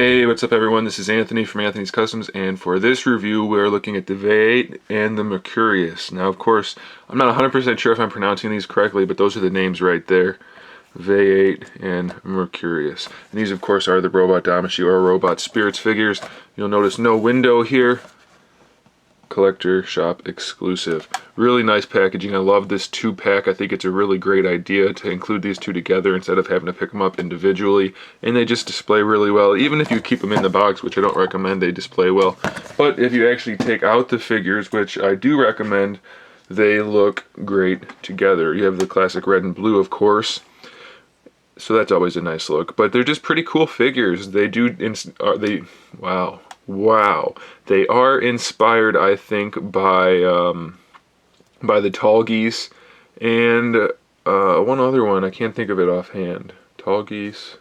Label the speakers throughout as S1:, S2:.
S1: Hey, what's up everyone? This is Anthony from Anthony's Customs, and for this review we're looking at the Vayeate and the Mercurius. Now of course, I'm not 100% sure if I'm pronouncing these correctly, but those are the names right there. Vayeate and Mercurius. And these of course are the robot Damashii or robot spirits figures. You'll notice no window here. Collector shop exclusive. Really nice packaging. I love this 2-pack. I think it's a really great idea to include these two together instead of having to pick them up individually, and they just display really well. Even if you keep them in the box, which I don't recommend, they display well. But if you actually take out the figures, which I do recommend, they look great together. You have the classic red and blue, of course, so that's always a nice look. But they're just pretty cool figures. They wow, they are inspired, I think, by the tall geese and one other one. I can't think of it offhand. Tall geese.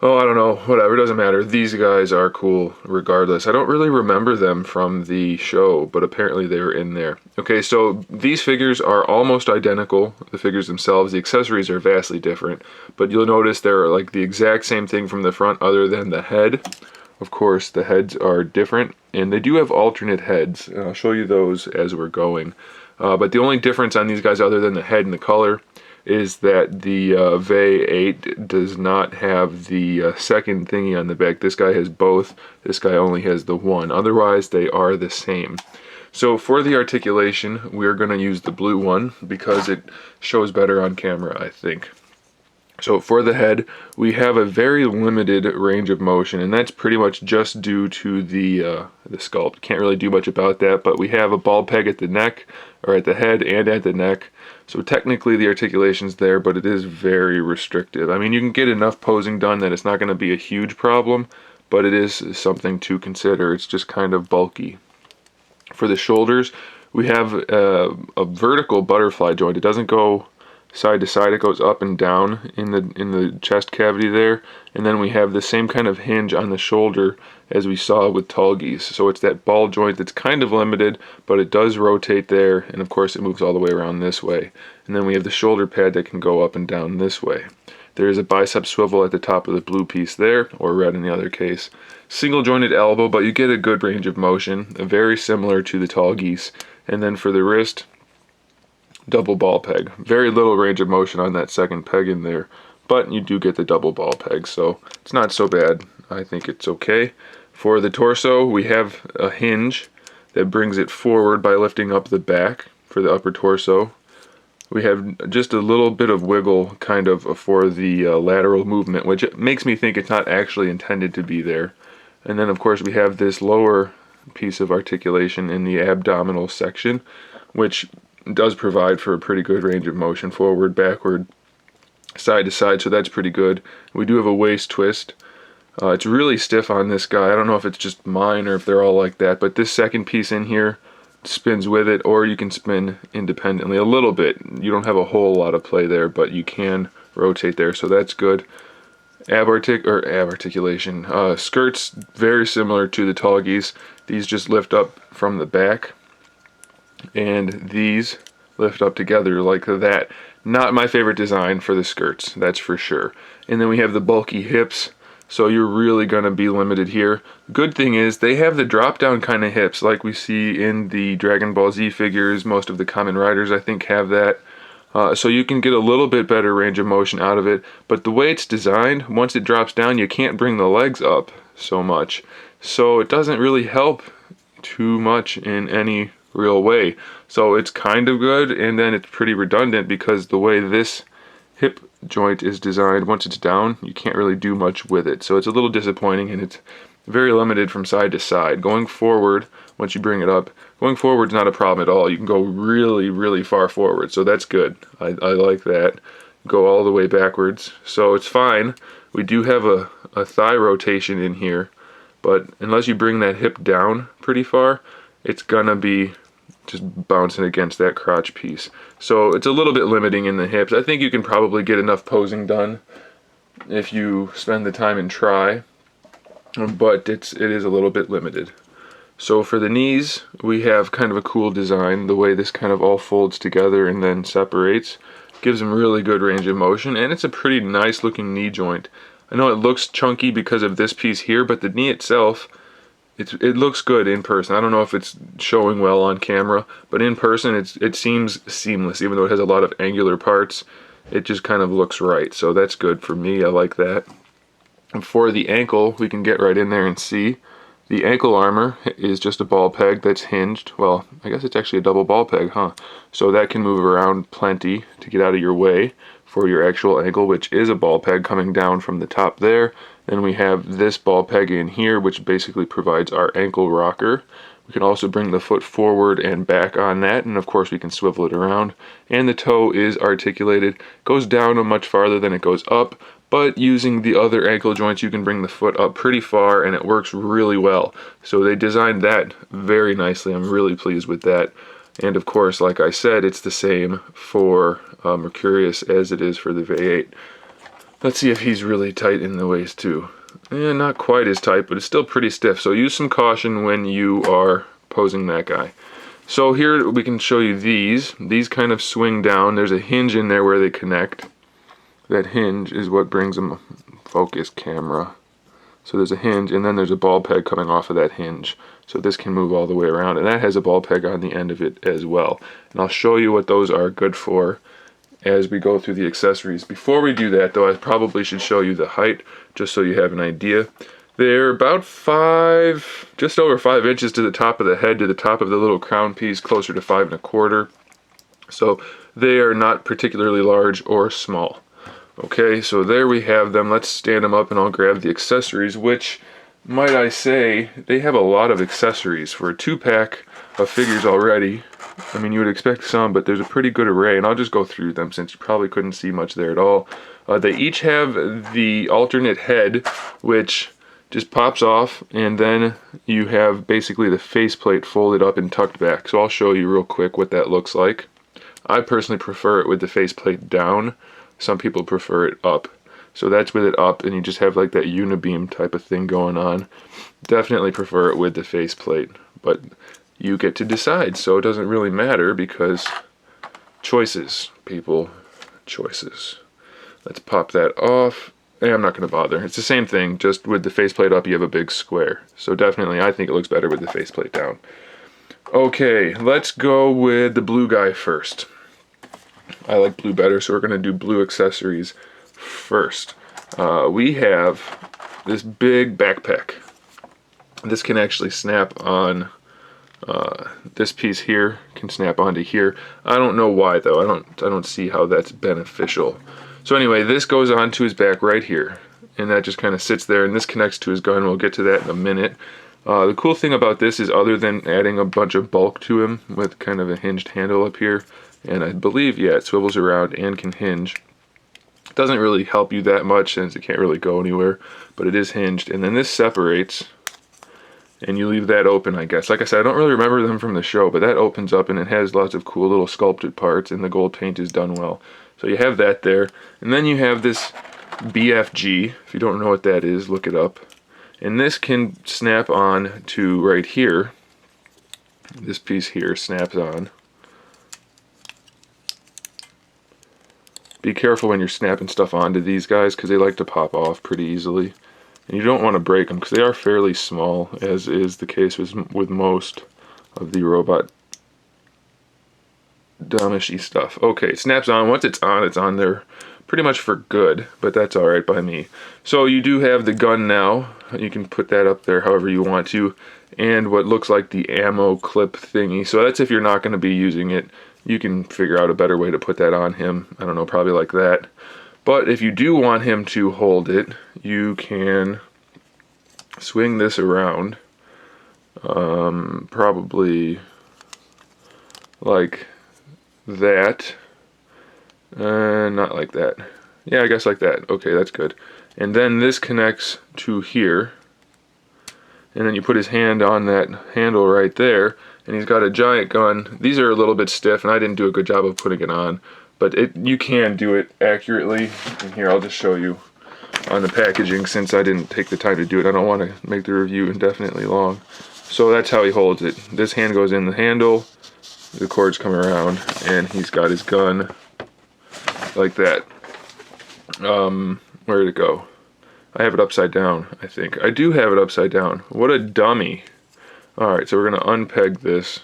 S1: Oh, I don't know. Whatever, doesn't matter. These guys are cool regardless. I don't really remember them from the show, but apparently they were in there. Okay, so these figures are almost identical, the figures themselves. The accessories are vastly different, but you'll notice they're like the exact same thing from the front other than the head. Of course, the heads are different, and they do have alternate heads, and I'll show you those as we're going. But the only difference on these guys, other than the head and the color, is that the Vayeate does not have the second thingy on the back. This guy has both. This guy only has the one. Otherwise, they are the same. So for the articulation, we're going to use the blue one because it shows better on camera, I think. So for the head, we have a very limited range of motion, and that's pretty much just due to the sculpt. Can't really do much about that, but we have a ball peg at the neck, or at the head and at the neck. So technically the articulation's there, but it is very restrictive. I mean, you can get enough posing done that it's not going to be a huge problem, but it is something to consider. It's just kind of bulky. For the shoulders, we have a vertical butterfly joint. It doesn't go side to side, it goes up and down in the chest cavity there, and then we have the same kind of hinge on the shoulder as we saw with tall geese. So it's that ball joint that's kind of limited, but it does rotate there, and of course it moves all the way around this way. And then we have the shoulder pad that can go up and down this way. There is a bicep swivel at the top of the blue piece there, or red in the other case. Single jointed elbow, but you get a good range of motion, very similar to the tall geese. And then for the wrist, double ball peg. Very little range of motion on that second peg in there, but you do get the double ball peg, so it's not so bad. I think it's okay. For the torso, we have a hinge that brings it forward by lifting up the back for the upper torso. We have just a little bit of wiggle kind of for the lateral movement, which makes me think it's not actually intended to be there. And then of course we have this lower piece of articulation in the abdominal section, which does provide for a pretty good range of motion, forward, backward, side to side, so that's pretty good. We do have a waist twist. It's really stiff on this guy. I don't know if it's just mine or if they're all like that, but this second piece in here spins with it, or you can spin independently a little bit. You don't have a whole lot of play there, but you can rotate there, so that's good. Ab articulation. Skirts, very similar to the tall geese. These just lift up from the back, and these lift up together like that. Not my favorite design for the skirts, that's for sure. And then we have the bulky hips, so you're really going to be limited here. Good thing is they have the drop down kind of hips like we see in the Dragon Ball Z figures. Most of the Kamen Riders I think have that. So you can get a little bit better range of motion out of it, but the way it's designed, once it drops down, you can't bring the legs up so much. So it doesn't really help too much in any real way. So it's kind of good, and then it's pretty redundant because the way this hip joint is designed, once it's down, you can't really do much with it. So it's a little disappointing, and it's very limited from side to side. Going forward, once you bring it up, going forward is not a problem at all. You can go really, really far forward, so that's good. I like that. Go all the way backwards, so it's fine. We do have a thigh rotation in here, but unless you bring that hip down pretty far, it's gonna be just bouncing against that crotch piece. So it's a little bit limiting in the hips. I think you can probably get enough posing done if you spend the time and try, but it is a little bit limited. So for the knees, we have kind of a cool design. The way this kind of all folds together and then separates gives them really good range of motion, and it's a pretty nice looking knee joint. I know it looks chunky because of this piece here, but the knee itself, it looks good in person. I don't know if it's showing well on camera, but in person it seems seamless. Even though it has a lot of angular parts, it just kind of looks right. So that's good for me. I like that. And for the ankle, we can get right in there and see. The ankle armor is just a ball peg that's hinged. Well, I guess it's actually a double ball peg, huh? So that can move around plenty to get out of your way for your actual ankle, which is a ball peg coming down from the top there. Then we have this ball peg in here, which basically provides our ankle rocker. We can also bring the foot forward and back on that, and of course we can swivel it around. And the toe is articulated, goes down much farther than it goes up, but using the other ankle joints you can bring the foot up pretty far and it works really well. So they designed that very nicely. I'm really pleased with that. And of course, like I said, it's the same for Mercurius as it is for the Vayeate. Let's see if he's really tight in the waist too. Not quite as tight, but it's still pretty stiff. So use some caution when you are posing that guy. So here we can show you these. These kind of swing down. There's a hinge in there where they connect. That hinge is what brings them focus camera. So there's a hinge, and then there's a ball peg coming off of that hinge. So this can move all the way around, and that has a ball peg on the end of it as well. And I'll show you what those are good for as we go through the accessories. Before we do that, though, I probably should show you the height, just so you have an idea. They're about just over 5 inches to the top of the head, to the top of the little crown piece, closer to 5 1/4. So they are not particularly large or small. Okay, so there we have them. Let's stand them up and I'll grab the accessories, which, might I say, they have a lot of accessories for a 2-pack of figures already. I mean, you would expect some, but there's a pretty good array, and I'll just go through them since you probably couldn't see much there at all. They each have the alternate head, which just pops off, and then you have basically the faceplate folded up and tucked back. So I'll show you real quick what that looks like. I personally prefer it with the faceplate down. Some people prefer it up. So that's with it up, and you just have like that unibeam type of thing going on. Definitely prefer it with the faceplate, but you get to decide, so it doesn't really matter because choices, people, choices. Let's pop that off. I'm not going to bother. It's the same thing, just with the faceplate up you have a big square. So definitely I think it looks better with the faceplate down. Okay, let's go with the blue guy first. I like blue better, so we're going to do blue accessories first. We have this big backpack. This can actually snap on, this piece here can snap onto here. I don't know why though. I don't see how that's beneficial. So anyway, this goes onto his back right here, and that just kind of sits there, and this connects to his gun. We'll get to that in a minute. The cool thing about this is, other than adding a bunch of bulk to him with kind of a hinged handle up here, and I believe, yeah, it swivels around and can hinge. It doesn't really help you that much since it can't really go anywhere, but it is hinged. And then this separates, and you leave that open, I guess. Like I said, I don't really remember them from the show, but that opens up, and it has lots of cool little sculpted parts, and the gold paint is done well. So you have that there. And then you have this BFG. If you don't know what that is, look it up. And this can snap on to right here. This piece here snaps on. Be careful when you're snapping stuff onto these guys, because they like to pop off pretty easily. And you don't want to break them, because they are fairly small, as is the case with most of the robot Damashii stuff. Okay, it snaps on. Once it's on there pretty much for good, but that's alright by me. So you do have the gun now. You can put that up there however you want to. And what looks like the ammo clip thingy. So that's if you're not going to be using it. You can figure out a better way to put that on him. I don't know, probably like that. But if you do want him to hold it, you can swing this around. Probably like that. Not like that. Yeah, I guess like that. Okay, that's good. And then this connects to here. And then you put his hand on that handle right there, and he's got a giant gun. These are a little bit stiff, and I didn't do a good job of putting it on, but you can do it accurately. And here, I'll just show you on the packaging, since I didn't take the time to do it. I don't want to make the review indefinitely long. So that's how he holds it. This hand goes in the handle, the cords come around, and he's got his gun like that. Where did it go? I have it upside down, I think. I do have it upside down. What a dummy. Alright, so we're going to unpeg this,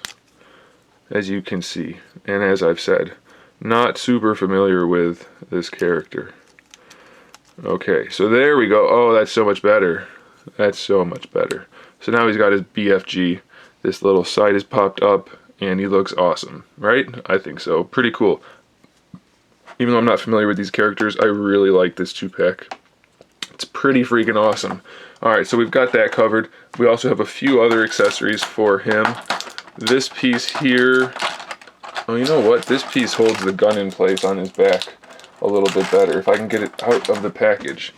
S1: as you can see. And as I've said, not super familiar with this character. Okay, so there we go. Oh, that's so much better. That's so much better. So now he's got his BFG. This little sight has popped up, and he looks awesome, right? I think so. Pretty cool. Even though I'm not familiar with these characters, I really like this 2-pack. It's pretty freaking awesome. Alright, so we've got that covered. We also have a few other accessories for him. This piece here, oh, you know what? This piece holds the gun in place on his back a little bit better. If I can get it out of the package.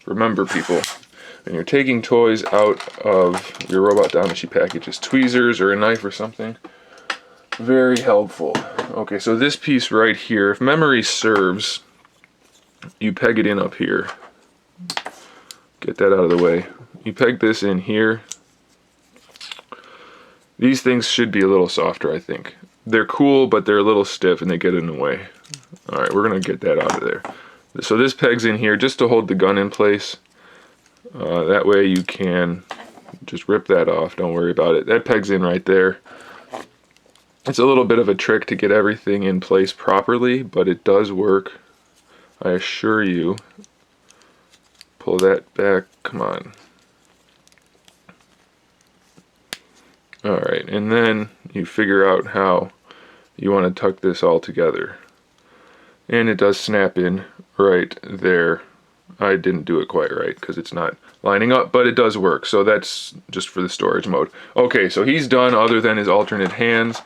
S1: Remember, people, when you're taking toys out of your Robot Damashii packages, tweezers or a knife or something, very helpful. Okay, so this piece right here, if memory serves, you peg it in up here. Get that out of the way. You peg this in here. These things should be a little softer, I think. They're cool, but they're a little stiff and they get in the way. Alright, we're going to get that out of there. So this pegs in here just to hold the gun in place. That way you can just rip that off. Don't worry about it. That pegs in right there. It's a little bit of a trick to get everything in place properly, but it does work. I assure you. Pull that back. Come on. Alright, and then you figure out how you want to tuck this all together. And it does snap in right there. I didn't do it quite right because it's not lining up, but it does work. So that's just for the storage mode. Okay, so he's done other than his alternate hands.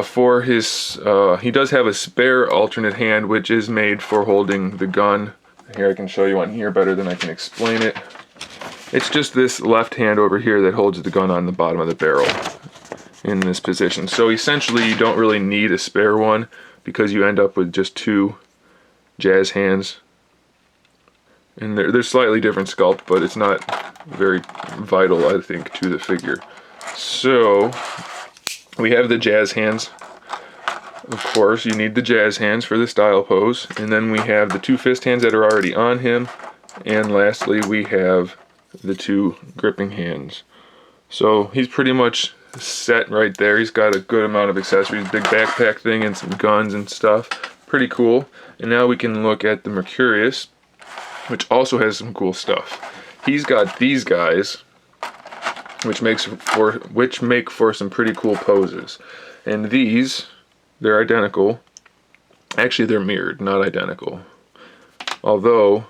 S1: For his, he does have a spare alternate hand, which is made for holding the gun. Here, I can show you on here better than I can explain it. It's just this left hand over here that holds the gun on the bottom of the barrel in this position. So essentially you don't really need a spare one because you end up with just 2 jazz hands. And they're slightly different sculpt, but it's not very vital, I think, to the figure. So we have the jazz hands. Of course, you need the jazz hands for the style pose. And then we have the 2 fist hands that are already on him. And lastly, we have the 2 gripping hands. So he's pretty much set right there. He's got a good amount of accessories, big backpack thing and some guns and stuff. Pretty cool. And now we can look at the Mercurius, which also has some cool stuff. He's got these guys, which make for some pretty cool poses. And these, they're identical. Actually, they're mirrored, not identical. Although,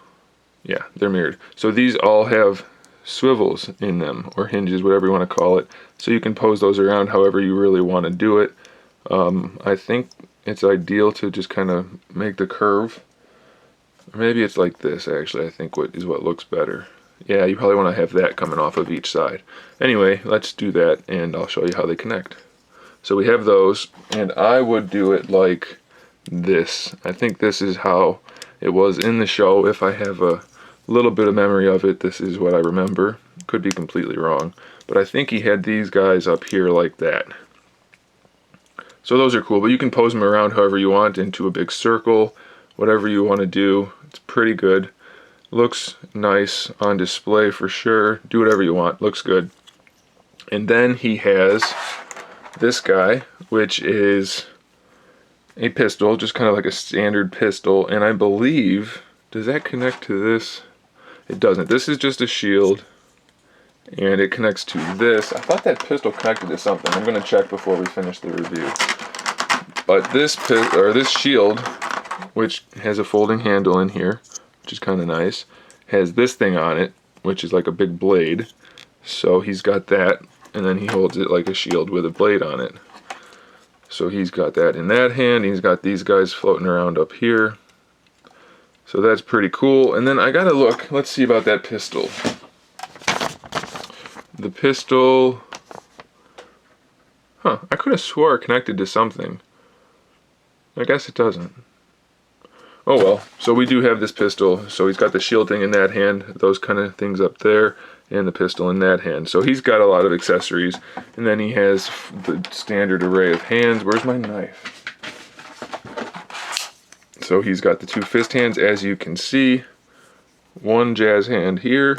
S1: yeah, they're mirrored. So these all have swivels in them, or hinges, whatever you want to call it. So you can pose those around however you really want to do it. I think it's ideal to just kind of make the curve. Or maybe it's like this, actually, I think is what looks better. Yeah, you probably want to have that coming off of each side. Anyway, let's do that, and I'll show you how they connect. So we have those, and I would do it like this. I think this is how it was in the show. If I have a little bit of memory of it, this is what I remember. Could be completely wrong, but I think he had these guys up here like that. So those are cool, but you can pose them around however you want, into a big circle, whatever you want to do. It's pretty good. Looks nice on display for sure. Do whatever you want. Looks good. And then he has this guy, which is a pistol, just kind of like a standard pistol. And I believe, does that connect to this? It doesn't. This is just a shield, and it connects to this. I thought that pistol connected to something. I'm going to check before we finish the review. But this shield, which has a folding handle in here, which is kind of nice, has this thing on it, which is like a big blade. So he's got that, and then he holds it like a shield with a blade on it. So he's got that in that hand. He's got these guys floating around up here. So that's pretty cool. And then I gotta look, let's see about that pistol. The pistol, I could have swore it connected to something. I guess it doesn't. Oh well, so we do have this pistol. So he's got the shield thing in that hand, those kind of things up there, and the pistol in that hand. So he's got a lot of accessories. And then he has the standard array of hands. Where's my knife? So he's got the 2 fist hands, as you can see, one jazz hand here,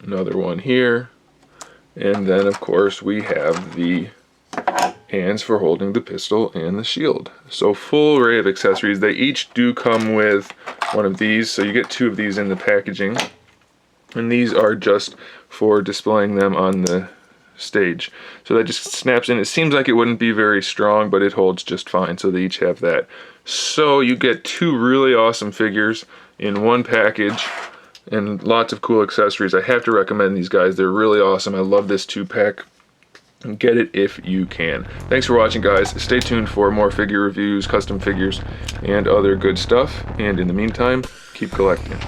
S1: another one here, and then of course we have the hands for holding the pistol and the shield. So full array of accessories. They each do come with one of these, so you get 2 of these in the packaging, and these are just for displaying them on the stage. So that just snaps in. It seems like it wouldn't be very strong, but it holds just fine, so they each have that. So you get 2 really awesome figures in one package and lots of cool accessories. I have to recommend these guys. They're really awesome. I love this 2-pack. Get it if you can. Thanks for watching, guys. Stay tuned for more figure reviews, custom figures, and other good stuff. And in the meantime, keep collecting.